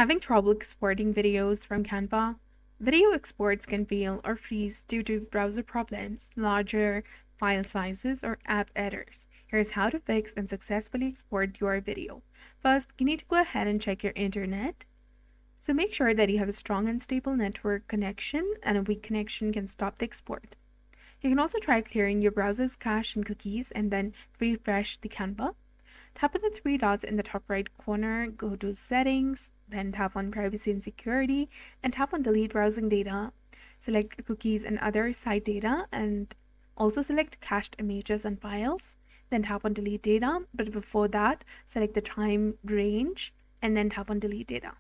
Having trouble exporting videos from Canva? Video exports can fail or freeze due to browser problems, larger file sizes, or app errors. Here's how to fix and successfully export your video. First, you need to go ahead and check your internet. So make sure that you have a strong and stable network connection, and a weak connection can stop the export. You can also try clearing your browser's cache and cookies and then refresh the Canva. Tap on the three dots in the top right corner, go to Settings, then tap on Privacy and Security, and tap on Delete Browsing Data. Select cookies and other site data, and also select cached images and files. Then tap on Delete Data, but before that, select the time range, and then tap on Delete Data.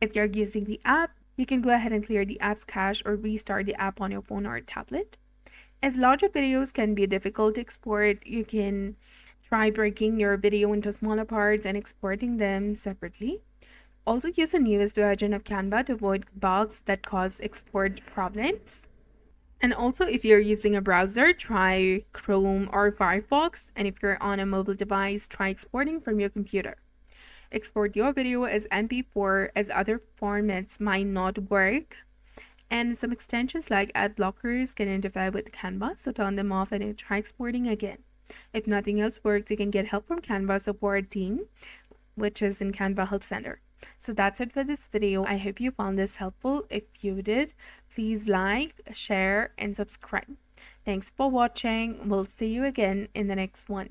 If you're using the app, you can go ahead and clear the app's cache or restart the app on your phone or tablet. As larger videos can be difficult to export, you can try breaking your video into smaller parts and exporting them separately. Also use the newest version of Canva to avoid bugs that cause export problems. And also, if you're using a browser, try Chrome or Firefox. And if you're on a mobile device, try exporting from your computer. Export your video as MP4, as other formats might not work. And some extensions like ad blockers can interfere with Canva, so turn them off and try exporting again. If nothing else works, you can get help from Canva support team, which is in Canva Help Center. So that's it for this video. I hope you found this helpful. If you did, please like, share, and subscribe. Thanks for watching. We'll see you again in the next one.